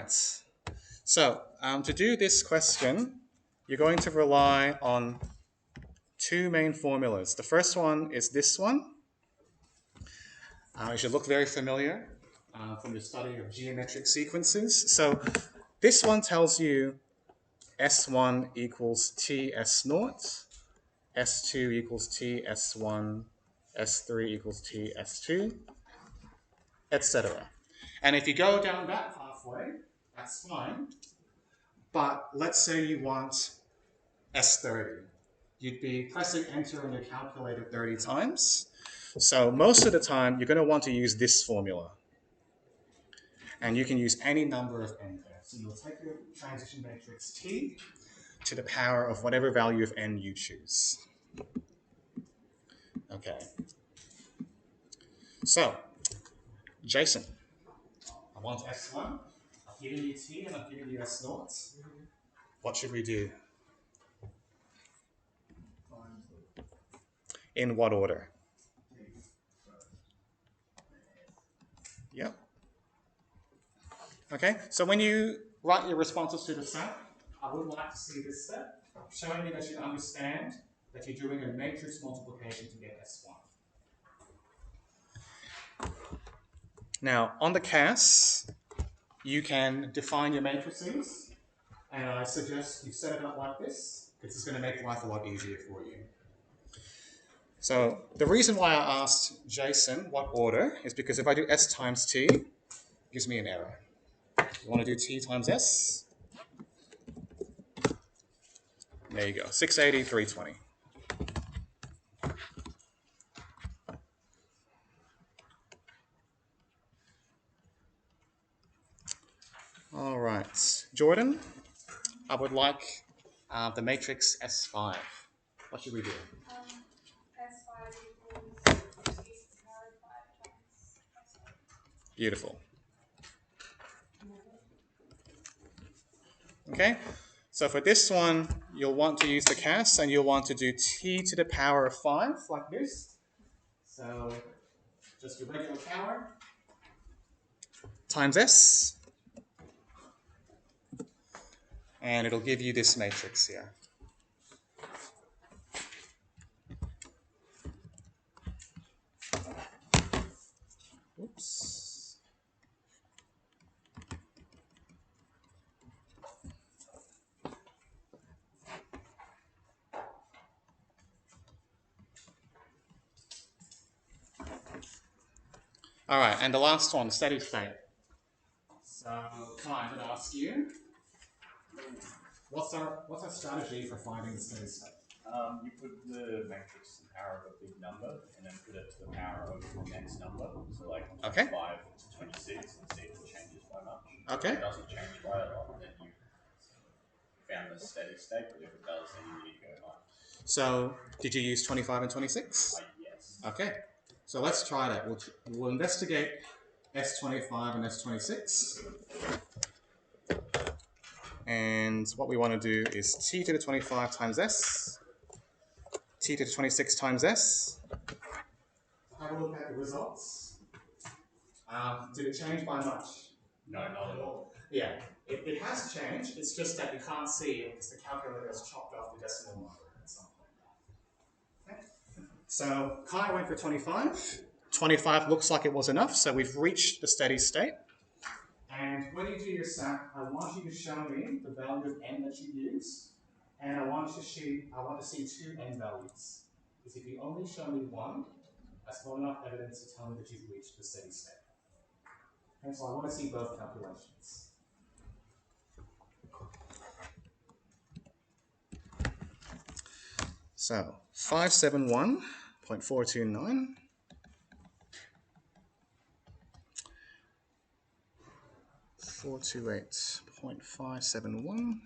right. So to do this question, you're going to rely on two main formulas. The first one is this one. It should look very familiar from your study of geometric sequences. So this one tells you S1 equals T S0, S2 equals T S1, S3 equals T S2, etc. And if you go down that pathway, that's fine. But let's say you want S30. You'd be pressing enter on your calculator 30 times. So most of the time, you're going to want to use this formula. And you can use any number of n there. So you'll take your transition matrix T to the power of whatever value of n you choose. Okay. So, Jason, I want S1. I've given you T and I've given you S0. What should we do? In what order? Yep. Okay, so when you write your responses to the SAT, I would like to see this step, showing me that you understand that you're doing a matrix multiplication to get S1. Now, on the CAS, you can define your matrices, and I suggest you set it up like this, because it's going to make life a lot easier for you. So the reason why I asked Jason what order is because if I do S times T, it gives me an error. You want to do T times S? There you go, 680, 320. All right, Jordan, I would like the matrix S5. What should we do? S5 equals T to the power of 5 times S8. Beautiful. Okay, so for this one, you'll want to use the CAS and you'll want to do T to the power of 5, like this. So just your regular power times S, and it'll give you this matrix here. Oops. All right, and the last one, steady state. So, I'm going to ask you, what's our strategy for finding the steady state? You put the matrix to the power of a big number, and then put it to the power of the next number. So like 5 to 26, and see if it changes by much. Okay. If it doesn't change by a lot, then you found the steady state, but if it does, then you need to go higher. So, did you use 25 and 26? Yes. Okay, so let's try that. We'll investigate S25 and S26. And what we want to do is T to the 25 times S, T to the 26 times S. Have a look at the results. Did it change by much? No, not at all. Yeah, it has changed. It's just that you can't see it because the calculator has chopped off the decimal number at some point. Okay. So Kai went for 25. 25 looks like it was enough, so we've reached the steady state. And when you do your SAT, I want you to show me the value of n that you use, and I want to see two n values. Because if you only show me one, that's not enough evidence to tell me that you've reached the steady state. And so I want to see both calculations. So 571.429. 428.571.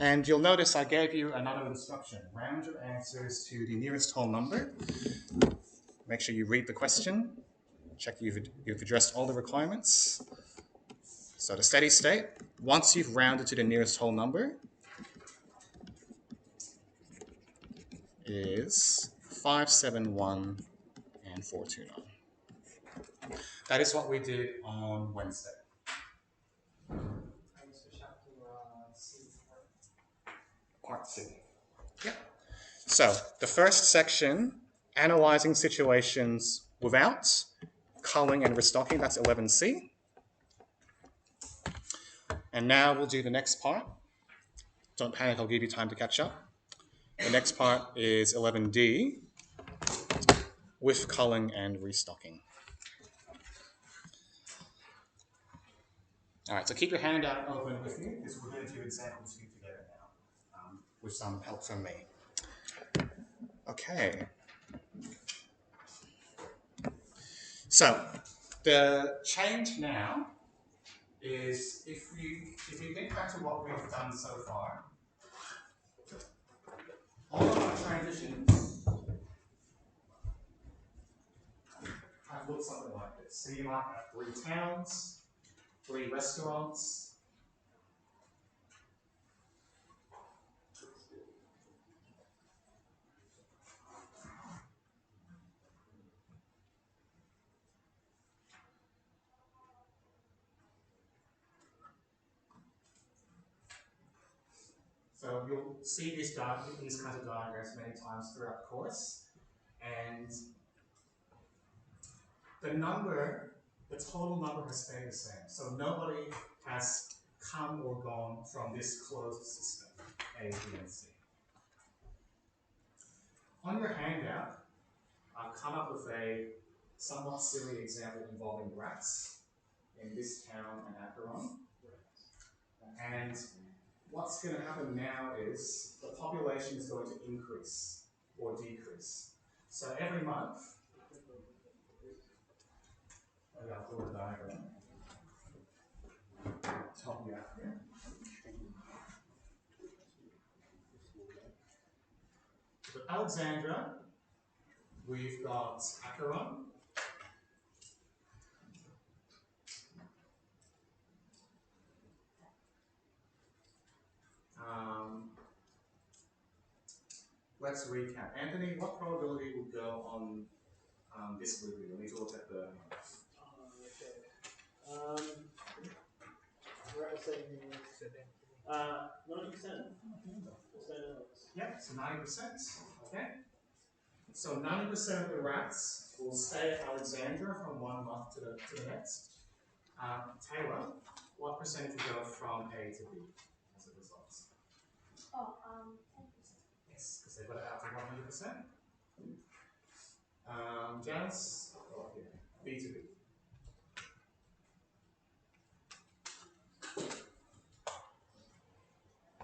And you'll notice I gave you another instruction. Round your answers to the nearest whole number. Make sure you read the question. Check you've addressed all the requirements. So the steady state, once you've rounded to the nearest whole number, is 571 and 429. That is what we did on Wednesday. Part C. Yeah. So the first section, analyzing situations without culling and restocking, that's 11C. And now we'll do the next part. Don't panic, I'll give you time to catch up. The next part is 11D, with culling and restocking. All right, so keep your handout open with you, because we're going to do example 2 together now, with some help from me. Okay. So the change now is if you think back to what we've done so far, all of our transitions have looked something like this. So you might have 3 towns, 3 restaurants. So you'll see these kinds of diagrams many times throughout the course. And the total number has stayed the same. So nobody has come or gone from this closed system, A, B, and C. On your handout, I've come up with a somewhat silly example involving rats in this town and Acheron. And what's going to happen now is the population is going to increase or decrease. So every month, I'll draw a diagram to help you out here. So Alexandra, we've got Acheron. Let's recap. Anthony, what probability would go on this review? We need to look at the. Okay. 90%. Yep, so 90%. Okay. So 90% of the rats will stay at Alexandra from one month to the next. Taylor, what percentage will go from A to B as a result? 10%. Yes, because they've got it out to 100%. Janice, B to B.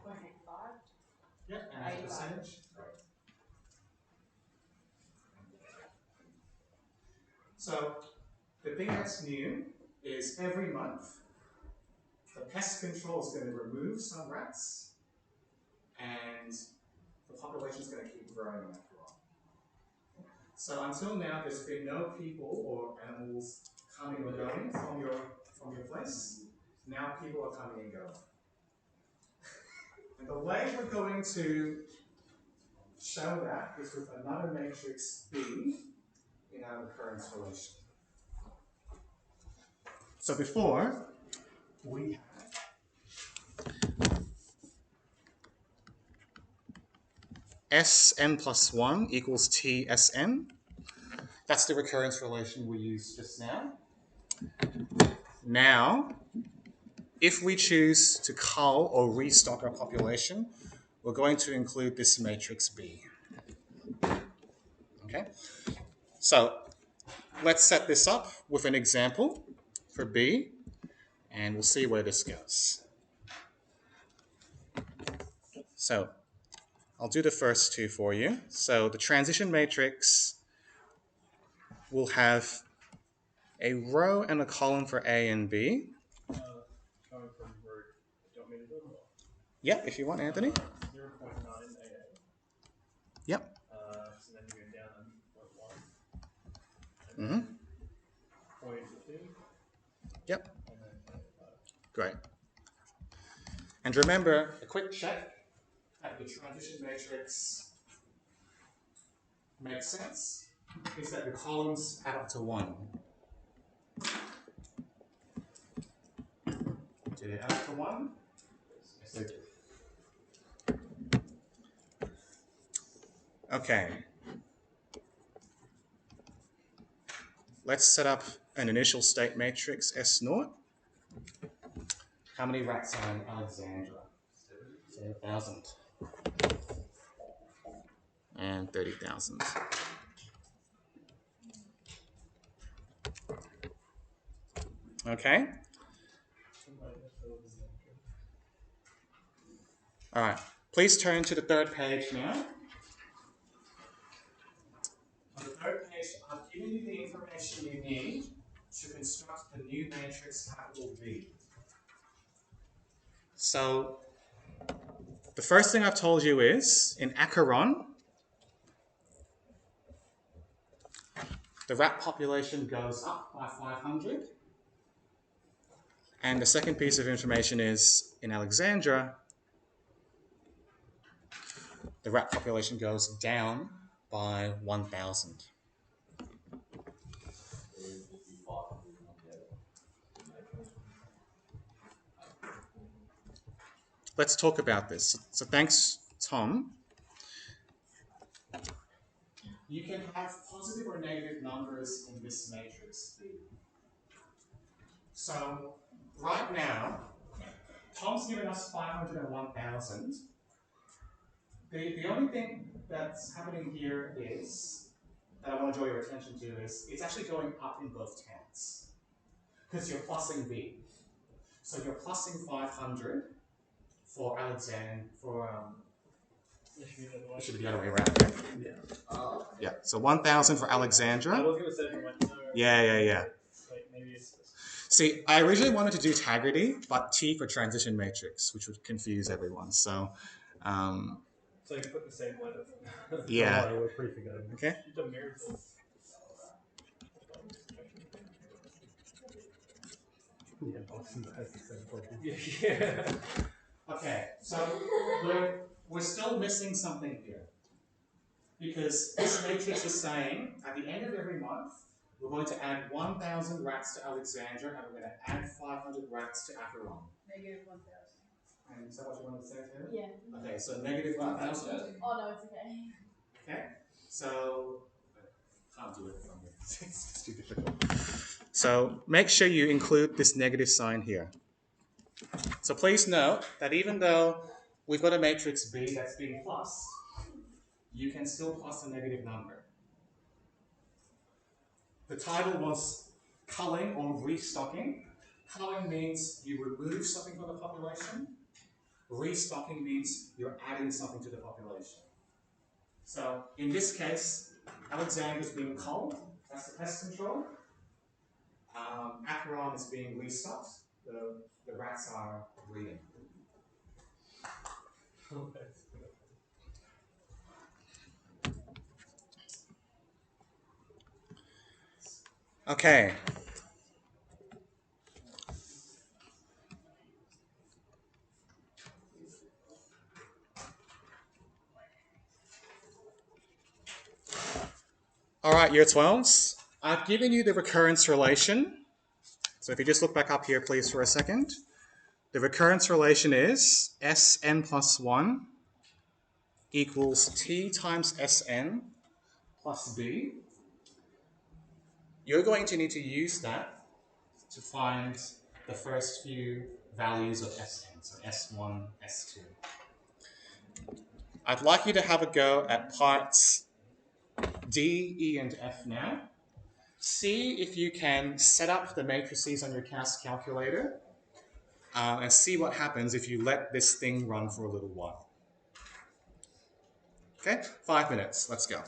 185. Yep, and as a percentage. Right. So the thing that's new is every month the pest control is going to remove some rats and the population is going to keep growing after all. So until now there's been no people or animals coming or going from your place. Now people are coming and going. And the way we're going to show that is with another matrix B in our recurrence relation. So before, we had Sn plus 1 equals Tsn. That's the recurrence relation we used just now. Now, if we choose to cull or restock our population, we're going to include this matrix B. Okay? So let's set this up with an example for B, and we'll see where this goes. So I'll do the first 2 for you. So the transition matrix will have a row and a column for A and B. Coming from root, do you want me to do it? Yep, if you want, Anthony. 0.9 AA. Yep. So then you go down 0.1. And then 0.2. Yep. And then 0.5. Great. And remember, a quick check at the transition matrix makes sense is that the columns add up to 1. Did it add up to 1? Yes, they did. Okay. Let's set up an initial state matrix S0. How many rats are in Alexandra? 7,000. And 30,000. Okay. All right. Please turn to the third page now. On the third page, I've given you the information you need to construct the new matrix capital V. So the first thing I've told you is, in Acheron, the rat population goes up by 500. And the second piece of information is, in Alexandra, the rat population goes down by 1,000. Let's talk about this. So thanks, Tom. You can have positive or negative numbers in this matrix V. So right now, Tom's given us 501,000. The only thing that's happening here is, that I want to draw your attention to is, it's actually going up in both tens. Because you're plussing V. So you're plussing 500 for Alexander, it should be the other way around. Yeah. Yeah. So 1,000 for Alexandra. I was going to say from like, Yeah. like maybe it's See, I originally wanted to do integrity, but T for transition matrix, which would confuse everyone. So, so you put the same letter. yeah. We're pretty forgettable. Okay. You've done miracles. Yeah, Boston has the same problem. Yeah. Okay, so we're still missing something here. Because this matrix is saying, at the end of every month, we're going to add 1,000 rats to Alexandra, and we're going to add 500 rats to Acheron. Negative 1,000. And is that what you wanted to say, Taylor? Yeah. Okay, so negative 1,000. Oh no, it's okay. Okay, so I can't do it from here. It's too difficult. So make sure you include this negative sign here. So please note that even though we've got a matrix B that's being plussed, you can still plus a negative number. The title was culling or restocking. Culling means you remove something from the population. Restocking means you're adding something to the population. So in this case, Alexander's being culled. That's the pest control. Acheron is being restocked. The rats are breeding. Okay. All right, year 12s. I've given you the recurrence relation. So if you just look back up here, please, for a second. The recurrence relation is Sn plus 1 equals T times Sn plus B. You're going to need to use that to find the first few values of Sn, so S1, S2. I'd like you to have a go at parts D, E, and F now. See if you can set up the matrices on your CAS calculator and see what happens if you let this thing run for a little while. Okay, 5 minutes, let's go.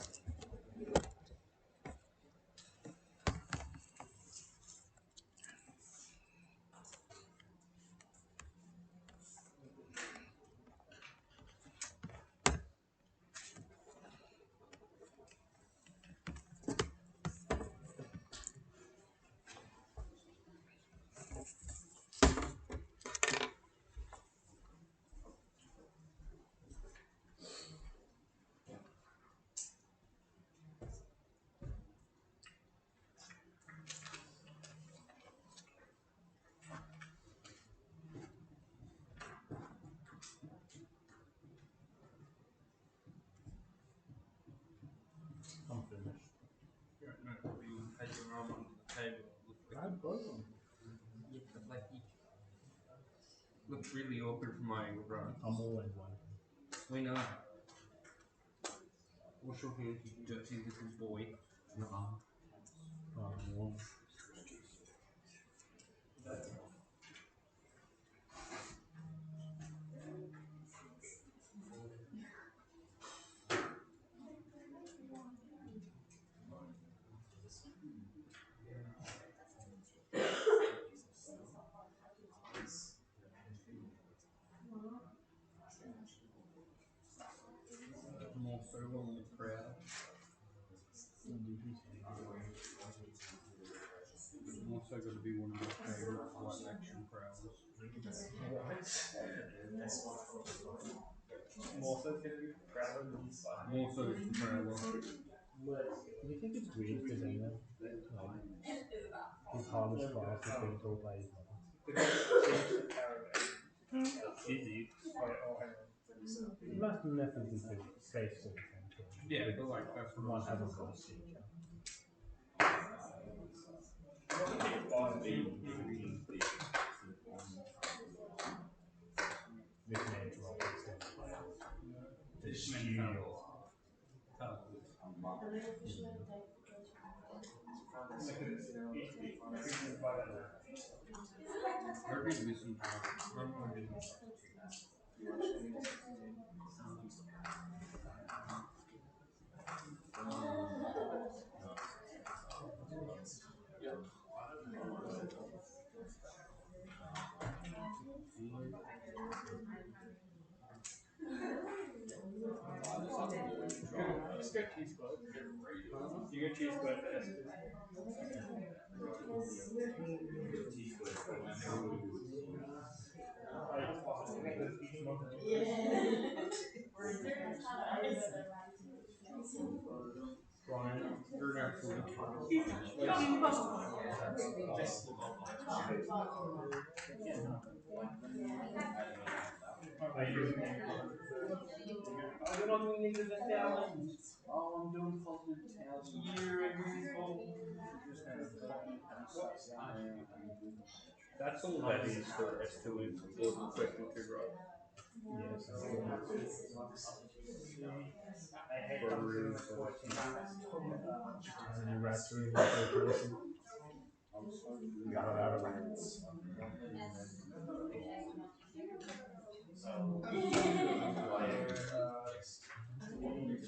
I'm finished. You don't know if you had your arm under the table. I had both of them. Looks really awkward from my angle, bro. I'm always one. We know. Wash your hands, you dirty little boy. Oh, one. More so on the crowd. I'm also going to be one of my favourite live action crowds. More so going to be proud of them. More so than Prowler. Do you think it's weird for Dana? His hardest class has been taught by his mother. Easy. He must have methods into space sort of thing. Yeah, but like that's what One I has a was voice teacher. This man's role is to play the studio. I really listen to it. Just go cheese squad. You go cheese squad first. Brian, you're an absolute We're not doing negative 1,000. Oh, I'm doing positive 1,000. That's all that is for S2 is for question 2, right? Yes. And you rat through the calculation. Got it out of it.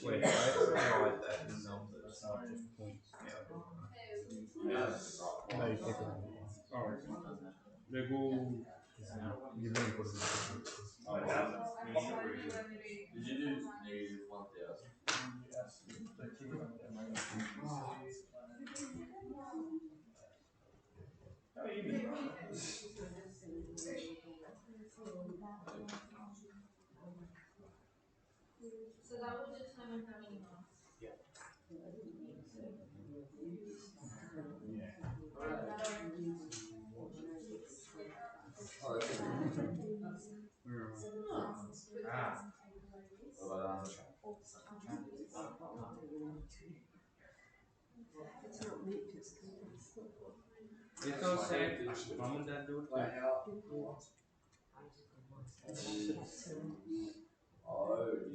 Wait, I have to write that in numbers, not just points. No, you keep it on the line. Alright. They will. Yeah. You really put it in the Did you do negative 1,000? So that will determine how many marks. It's so sad. Mom and dad do it too.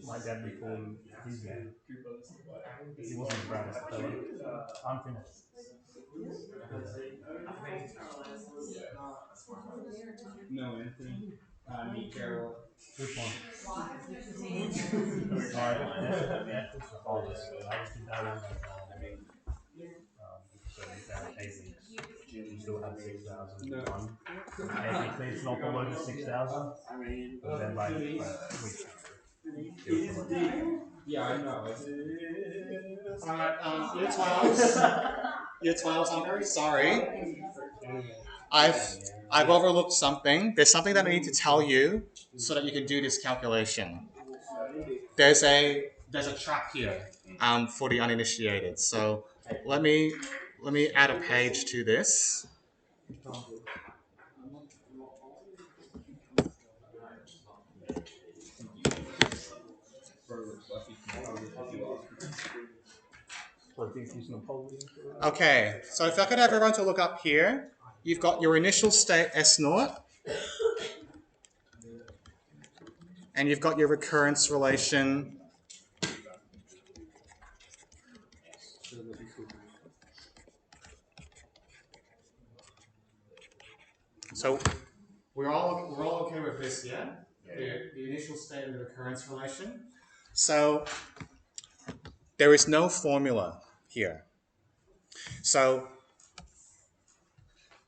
My dad before his name. He wasn't the proudest fellow. I'm finished. No, Anthony. Me, Carol. Which one? That's the hardest. I used to know so you found 8 weeks. You still have 6,001. Technically, it's not below the 6,000. But then by week 2. Yeah, I know. Alright, year 12s. Year 12s, I'm very sorry. I've overlooked something. There's something that I need to tell you so that you can do this calculation. There's a trap here for the uninitiated. So let me add a page to this. Okay, so if I could have everyone to look up here, you've got your initial state S0, and you've got your recurrence relation. So we're all okay with this, yeah? The initial state of the recurrence relation. So there is no formula here. So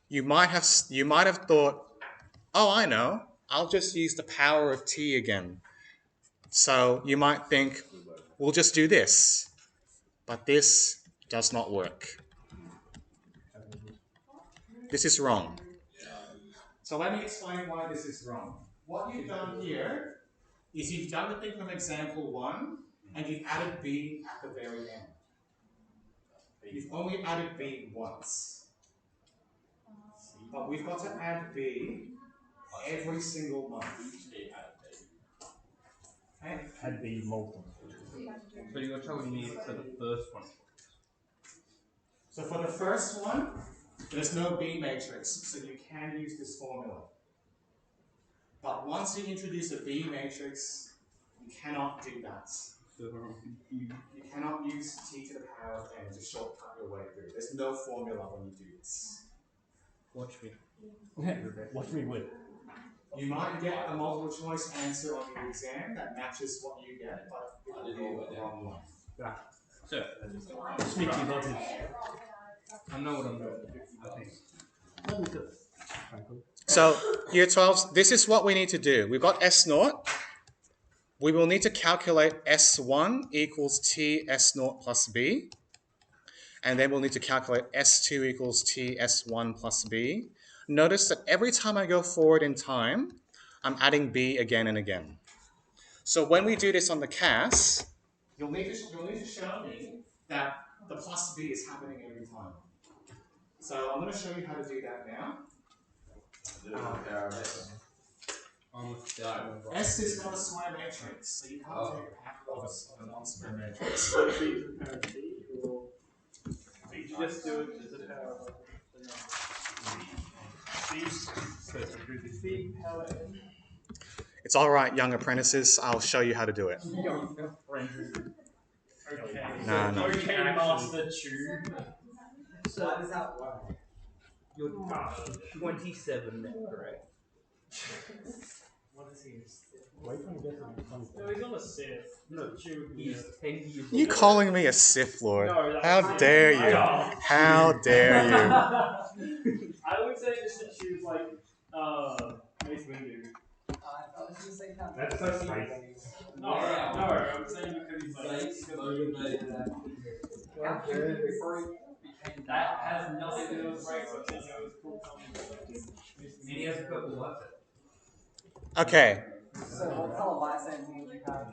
you might have thought, oh, I know, I'll just use the power of t again. So you might think, we'll just do this. But this does not work. This is wrong. So let me explain why this is wrong. What you've done here is you've done the thing from example 1 and you've added b at the very end. You've only added b once. But we've got to add b every single month. Okay? Had B multiple. So you're telling me for the first one. So for the first one, there's no B matrix, so you can use this formula. But once you introduce a B matrix, you cannot do that. You cannot use t to the power of n to shortcut your way through. There's no formula when you do this. Watch me. Watch me win. You might get a multiple choice answer on your exam that matches what you get, but it will be the wrong one. Yeah. So, Sneaky logic. I know what I'm doing, I think. So, year 12, this is what we need to do. We've got S0. We will need to calculate S1 equals T S0 plus B. And then we'll need to calculate S2 equals T S1 plus B. Notice that every time I go forward in time, I'm adding B again and again. So when we do this on the CAS, you'll need to show me that the plus B is happening every time. So I'm going to show you how to do that now. S is not a square matrix, so you can't take a power of a non-square matrix. You just do it as a power of the number. It's all right, young apprentices. I'll show you how to do it. Okay. No, no. Okay, Master Chu. So how does that work? You're 27, correct? What is he? No, he's not a Sith. No, Chu would be 10 years old. You calling me a Sith Lord? No, How dare you? How dare you? I would say just that she was like, Mace Windu. I was just saying that. That's so spicy. No, I'm saying because he's like, that has nothing to do with race. I'm saying it was cool. And he has a purple lightsaber. Okay. So what color license do you have?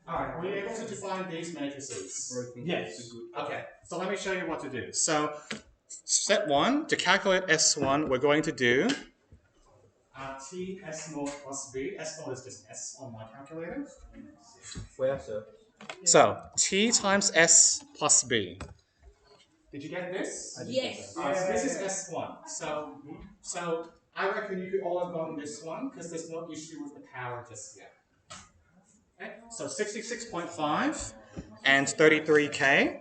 Alright, are we able to define these matrices? Yes. Okay, so let me show you what to do. So, step 1, to calculate S1, we're going to do T S0 plus B. S0 is just S on my calculator. Where, sir? So, T times S plus B. Did you get this? Yes. So this is S1. So I reckon you could all have gotten this one because there's no issue with the power just yet. Okay, so 66.5 and 33K.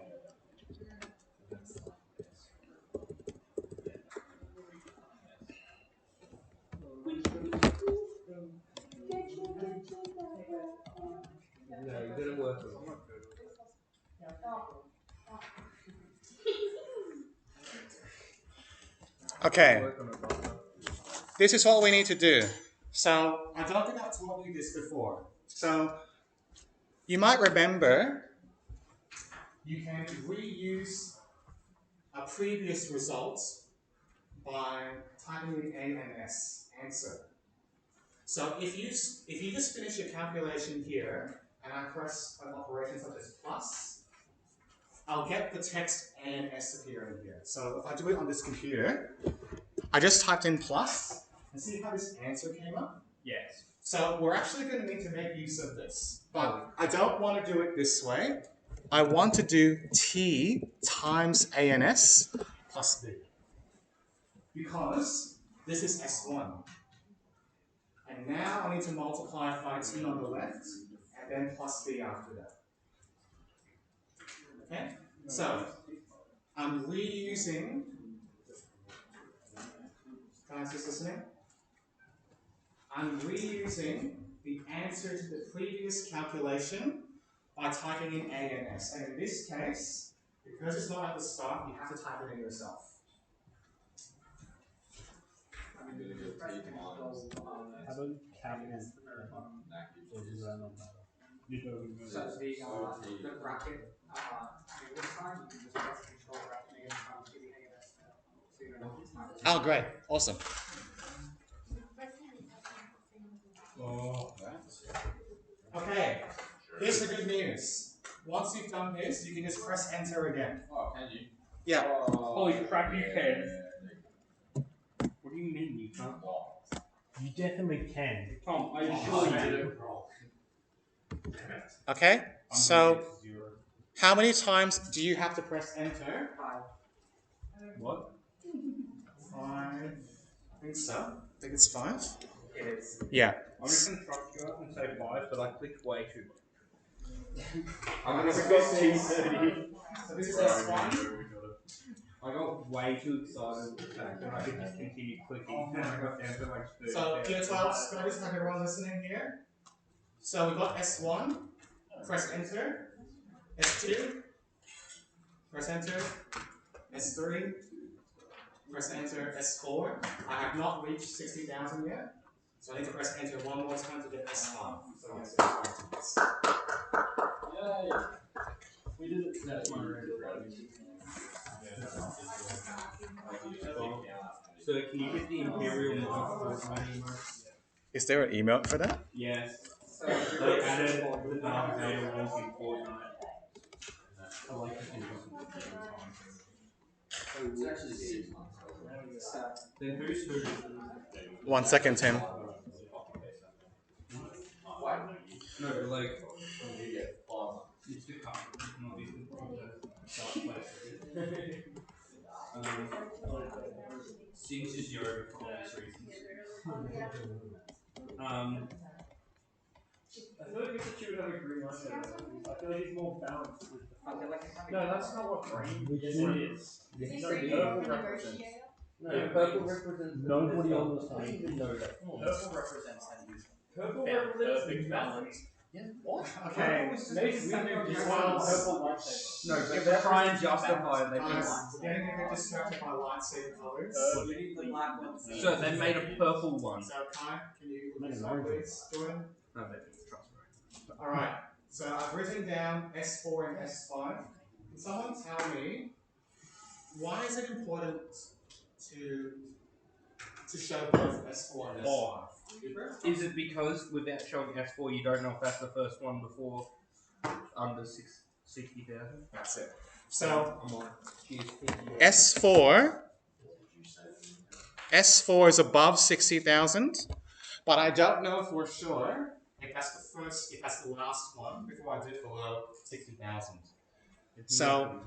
No, you didn't work on it. Okay, this is what we need to do. So I don't think I've told you this before. So you might remember you can reuse a previous result by typing in A and S, answer. So if you just finish your calculation here and I press an operation such as plus, I'll get the text A and S appearing here. So if I do it on this computer, I just typed in plus, and see how this answer came up? Yes. So we're actually going to need to make use of this. But I don't want to do it this way. I want to do t times ans plus b. Because this is S1. And now I need to multiply by t on the left, and then plus b after that. Okay? So, I'm reusing, guys just listening? I'm reusing the answer to the previous calculation by typing in A and S. And in this case, because it's not at the start, you have to type it in yourself. Have a capital. So the bracket, negative sign, you can just press control bracket negative sign to the ANS. So you don't have to type it. Oh, great. Awesome. Okay, here's the good news. Once you've done this, you can just press enter again. Oh, can you? Yeah. Holy crap, you can. What do you mean you can't? You definitely can. Tom, are you sure you did? Okay, so how many times do you have to press enter? 5. What? 5. I think so. I think it's 5. It is. Yeah. I'm just going to trust you up and say 5, but I clicked way too much. I'm I gonna got forget T30. So this is S1. I got way too excited with the fact that I could just continue clicking and I got down to like 30. So year 12, can I just have everyone listening here? So we got S1, press enter. S2, press enter. S3, press enter. S4. I have not reached 60,000 yet, so I need to press enter one more time to get S5. So it's Yay! We did it. That's my So can you get the Imperial Fortnite? Is there an email for that? Yes. They added the Darth Vader walk in Fortnite. I like to think It's actually 6 months. Then who's who? 1 second, Tim. No, but like, You get 5 months. it's the cup, not the Six is 0 for obvious reasons. I feel like it's a would have a green light there. I feel like it's more balanced with the No, that's not what green is. No, purple represents. No, purple represents Nobody on the I didn't even know that. Purple represents that you. Purple represents perfect balance. Yeah, what? Okay, Maybe we do purple lightsaber. No, if they try and justify it, they Guys, can. we're getting a bit distracted by lightsaber colors. You need the black ones. So they made a purple one. So Kai, can you look this up, please? Jordan? No, they didn't trust me. Alright, so I've written down S4 and S5. Can someone tell me why is it important to show both S4 and S5? Is it because without showing S4, you don't know if that's the first one before under 60,000? That's it. So I'm on. S4 is above 60,000, but I don't know for sure if that's the last one before I did below 60,000. So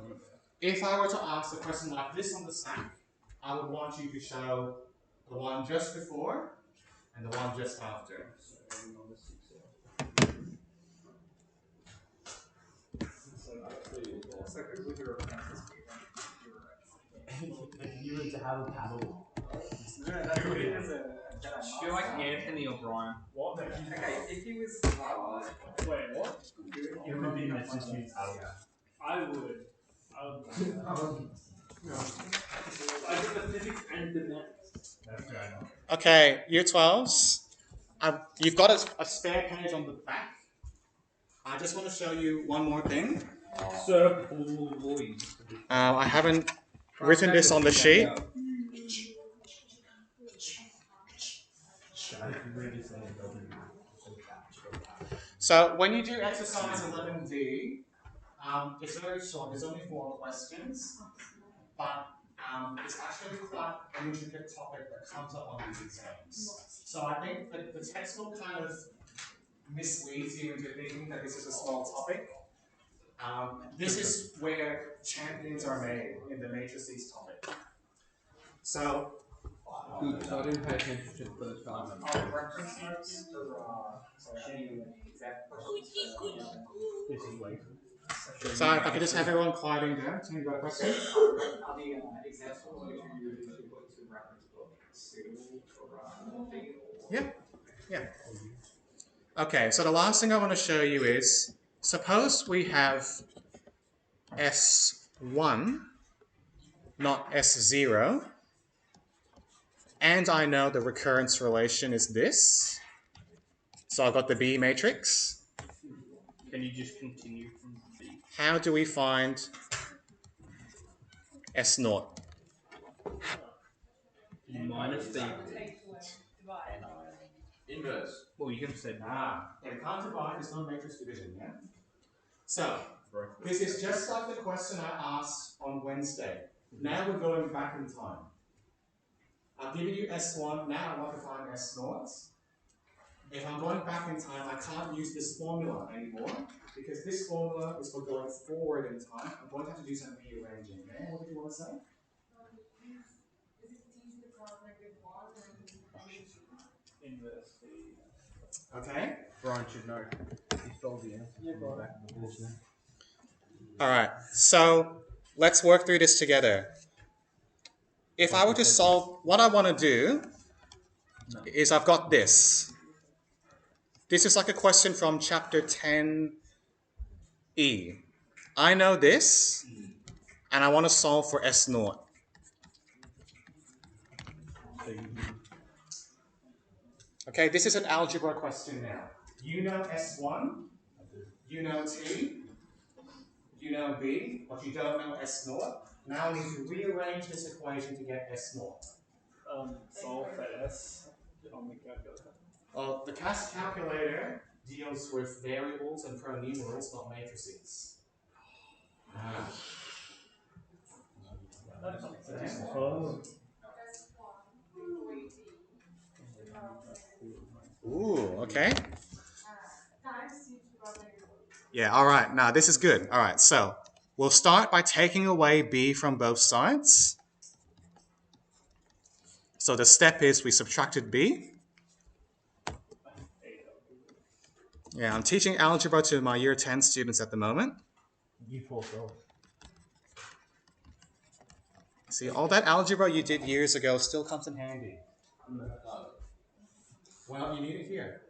if I were to ask a question like this on the stack, I would want you to show the one just before and the one just after. You need to have a paddle. I feel like Anthony O'Brien. What? Okay, if he was. Wait, what? Everything that's just used paddle. I would. I did the physics and the maths. That's fair enough. Okay, year 12s. You've got a spare page on the back. I just want to show you one more thing. Sir Paul Lloyd. I haven't written this on the sheet. So when you do exercise 11D, it's very short. There's only 4 questions, but it's actually quite an intricate topic that comes up on these exams. So I think that the textbook kind of misleads you into thinking that this is a small topic. This is where champions are made in the matrices topic. So, Good, so I didn't pay attention to the first half. Reference notes for any exact questions. This is way. so if I could just have everyone quieting down, tell me about a question. Are the examples which you usually put to reference book suitable for figure? Yeah. Okay, so the last thing I want to show you is, suppose we have S1, not S0, and I know the recurrence relation is this. So I've got the B matrix. Can you just continue from B? How do we find S0? Minus B. Inverse. Well, you can say They can't divide, it's not matrix division, yeah? So, this is just like the question I asked on Wednesday. Now we're going back in time. I've given you S1, now I want to find S0. If I'm going back in time, I can't use this formula anymore, because this formula is for going forward in time. I'm going to have to do some rearranging. Okay? What did you want to say? inverse C. Okay. Brian should know. He spelled the answer. All right. So let's work through this together. If I were to solve, what I want to do is I've got this. This is like a question from chapter 10E. I know this, and I want to solve for S0. Okay, this is an algebra question now. You know S1, you know T, you know B, but you don't know S0. Now I need to rearrange this equation to get S0. Solve for S on the calculator. The CAS calculator deals with variables and pronumerals, not matrices. Oh. Ooh, okay. Yeah, all right. Now, this is good. All right, so we'll start by taking away B from both sides. So the step is we subtracted B. Yeah, I'm teaching algebra to my year 10 students at the moment. You poor self. See, all that algebra you did years ago still comes in handy. Well, you need it here.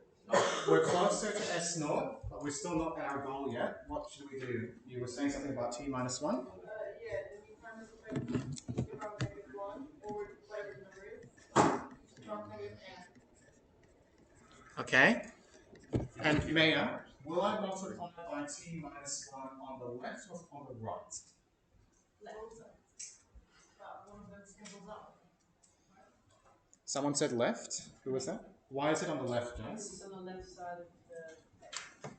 We're closer to S0, but we're still not at our goal yet. What should we do? You were saying something about T minus 1? Yeah, then you find the equation from -1 or whatever the number is from -n. Okay. And Maya, will I multiply by T minus 1 on the left or on the right? Someone said left? Who was that? Why is it on the left, Jess? It's on the left side of the...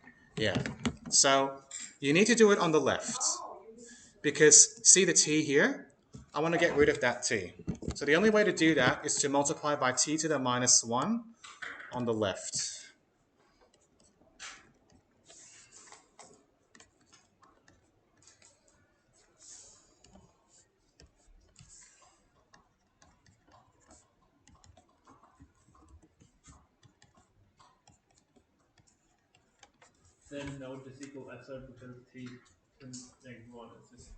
Yeah. So you need to do it on the left. Because see the T here? I want to get rid of that T. So the only way to do that is to multiply by T to the minus 1 on the left. Then that would just equal SO because T is -1. It's just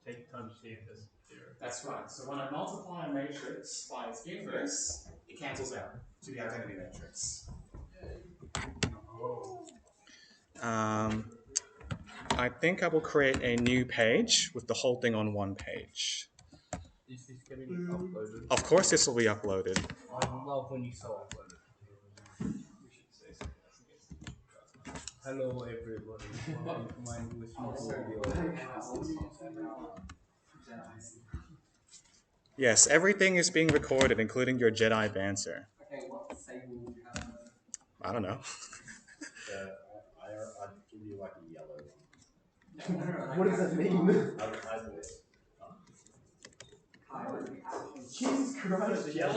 take times T and just 0. That's right. So when I multiply a matrix by its inverse, it cancels out to the identity matrix. I think I will create a new page with the whole thing on one page. Is this getting uploaded? Of course this will be uploaded. I love when you so upload it. We should say something else. Hello everybody. My Yes, everything is being recorded, including your Jedi banter. Okay, what Sable I don't know. I'd give you like a yellow one. What does that mean? Jesus Christ, the yellow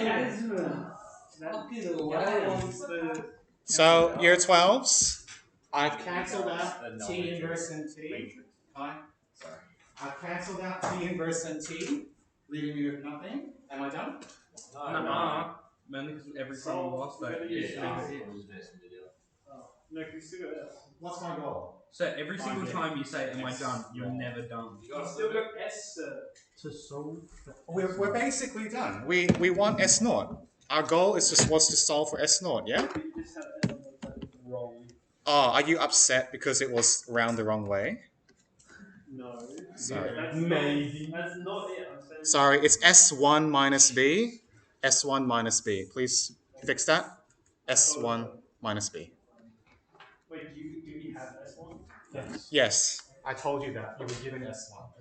So, year 12s, I've cancelled out The T inverse and T. matrix. Fine. Sorry. I've cancelled out T inverse and T, leaving me with nothing. Am I done? No. Mainly because every time you lost that, you just Yeah, leave it in. No, you still got S. What's my goal? So every single time you say, am I done, you're never done. You still got S To solve the We're basically done. We want S naught. Our goal was to solve for S naught, yeah? You just have S on the side wrong. Oh, are you upset because it was round the wrong way? No. Sorry. That's not it. I'm saying. Sorry, it's S1 minus B. S1 minus B. Please fix that. S1 minus B. Wait, do you have S1? Yes. Yes, I told you that. You were given S1.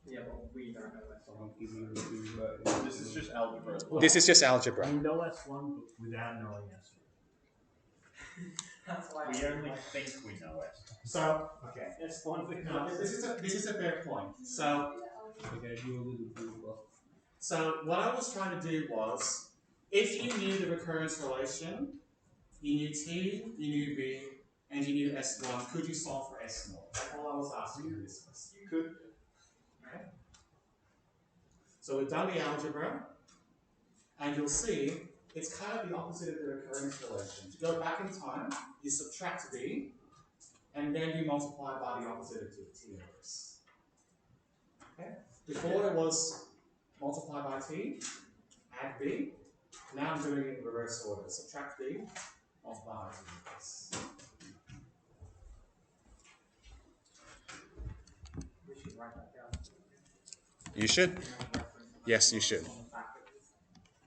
Yeah, but we don't know that. This is just algebra as well. This is just algebra. We know S1 but without knowing S1. That's why We only think we know it. So, okay. S1 No, this is a fair point. So what I was trying to do was, if you knew the recurrence relation, you knew T, you knew B, and you knew S1, could you solve for S naught? That's all I was asking in this question. You could. Okay. So we've done the algebra, and you'll see it's kind of the opposite of the recurrence relation. To go back in time, you subtract B, and then you multiply by the opposite of T inverse. Okay? Before it was multiply by T, add B. Now I'm doing it in reverse order. Subtract B, multiply by T inverse. we should write that down. You should. Yes, you should.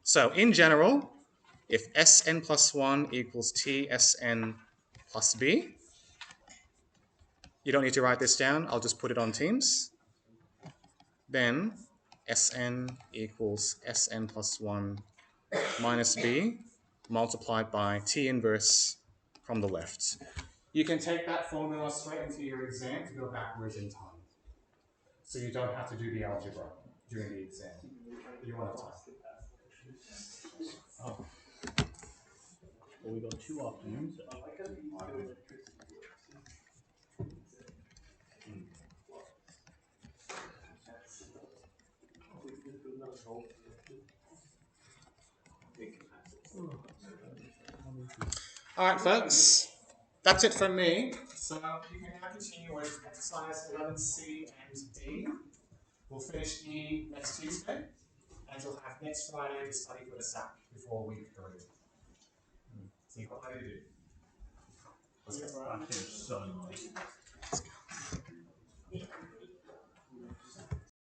So in general, if Sn plus 1 equals Tsn plus B, you don't need to write this down. I'll just put it on Teams. Then Sn equals Sn plus 1 minus B multiplied by T inverse from the left. You can take that formula straight into your exam to go backwards in time. So you don't have to do the algebra during the exam. You want to time. Oh. Well, we got 2 afternoons. I like how you do electricity. All right, folks. That's it from me. So you can now continue with exercise 11C and D. We'll finish E next Tuesday, and you'll have next Friday to study for the SAC before week 3. So you've got plenty to do. Let's get started. I think so nice.